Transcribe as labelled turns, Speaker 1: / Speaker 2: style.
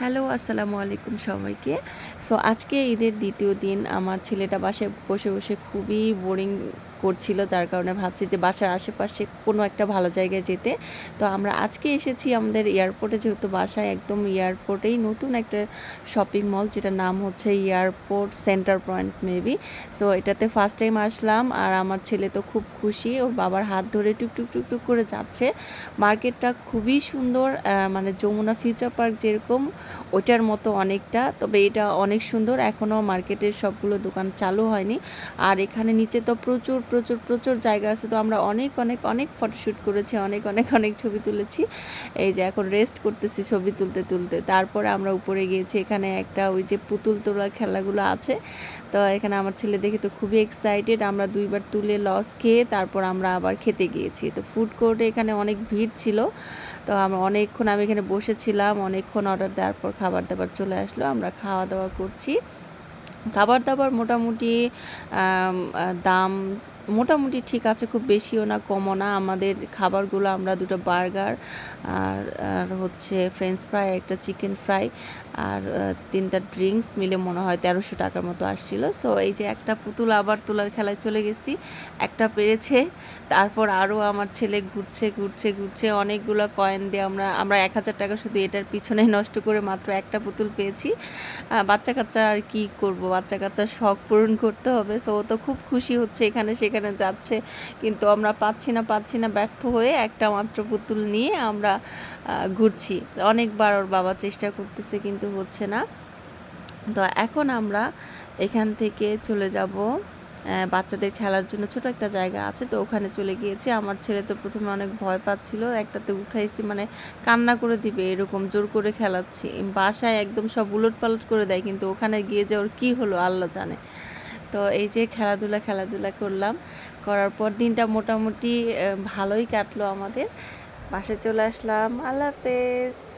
Speaker 1: Hello, আসসালামু আলাইকুম সবাইকে। সো আজকে ঈদের দ্বিতীয় দিন আমার ছেলেটা বাসায় বসে, বসে খুবই বোরিং করছিল। যার কারণে ভাবছি যে বাসার আশেপাশে কোনো একটা ভালো জায়গায় যেতে। তো আমরা আজকে এসেছি আমাদের এয়ারপোর্টে, যেহেতু বাসায় একদম এয়ারপোর্টেই নতুন একটা শপিং মল, যেটার নাম হচ্ছে airport centre point maybe. So এটাতে ফার্স্ট টাইম আসলাম আর আমার ছেলে তো খুব খুশি। ওর বাবার হাত ধরে টুকটুক টুকটুক করে যাচ্ছে। মার্কেটটা খুবই সুন্দর, মানে যমুনা ফিউচার পার্ক যেরকম ওইটার মতো অনেকটা, তবে এটা অনেক সুন্দর। এখনও মার্কেটের সবগুলো দোকান চালু হয়নি। আর এখানে নিচে তো প্রচুর প্রচুর প্রচুর জায়গা আছে। তো আমরা অনেক অনেক অনেক ফটোশ্যুট করেছি, অনেক অনেক অনেক ছবি তুলেছি। এই যে এখন রেস্ট করতেছি ছবি তুলতে তুলতে। তারপরে আমরা উপরে গিয়েছি, এখানে একটা ওই যে পুতুল তোলার খেলাগুলো আছে। তো এখানে আমার ছেলে দেখে তো খুবই এক্সাইটেড। আমরা দুইবার তুলে লস খেয়ে তারপর আমরা আবার খেতে গিয়েছি। তো ফুড কোর্টে এখানে অনেক ভিড় ছিল। তো আমি এখানে বসেছিলাম অনেকক্ষণ, অর্ডার দেওয়ার পর খাবার দাবার চলে আসলো, আমরা খাওয়া দাওয়া করছি। খাবার দাবার মোটামুটি দাম মোটামুটি ঠিক আছে, খুব বেশিও না কমও না। আমাদের খাবারগুলো আমরা দুটো বার্গার আর আর হচ্ছে ফ্রেঞ্চ ফ্রাই, একটা চিকেন ফ্রাই আর তিনটা ড্রিঙ্কস মিলে মনে হয় ১৩০০ টাকার মতো আসছিল। সো এই যে একটা পুতুল আবার তোলার খেলায় চলে গেছি, একটা পেরেছে। তারপর আরও আমার ছেলে ঘুরছে ঘুরছে ঘুরছে, অনেকগুলো কয়েন দিয়ে আমরা ১,০০০ টাকা শুধু এটার পিছনেই নষ্ট করে মাত্র একটা পুতুল পেয়েছি। বাচ্চা কাচ্চা আর কি করব, বাচ্চা কাচ্চার শখ পূরণ করতে হবে। সো ও তো খুব খুশি হচ্ছে, এখানে সেখানে যাচ্ছে, কিন্তু আমরা পাচ্ছি না, ব্যর্থ হয়ে একটা মাত্র পুতুল নিয়ে আমরা ঘুরছি। অনেকবার ওর বাবা চেষ্টা করতেছে কিন্তু হচ্ছে না। তো এখন আমরা এখান থেকে চলে যাব, বাচ্চাদের খেলার জন্য ছোট একটা জায়গা আছে, তো ওখানে চলে গিয়েছি। আমার ছেলে তো প্রথমে অনেক ভয় পাচ্ছিল, একটাতে উঠাইছি মানে কান্না করে দিবে এরকম জোর করে খেলাচ্ছি। বাসায় একদম সব উলটপালট করে দেয়, কিন্তু ওখানে গিয়ে যে ওর কী হলো আল্লাহ জানে। তো এই যে খেলাধুলা করলাম, করার পর দিনটা মোটামুটি ভালোই কাটলো আমাদের। বাসায় চলে আসলাম। আল্লাহ হাফেজ।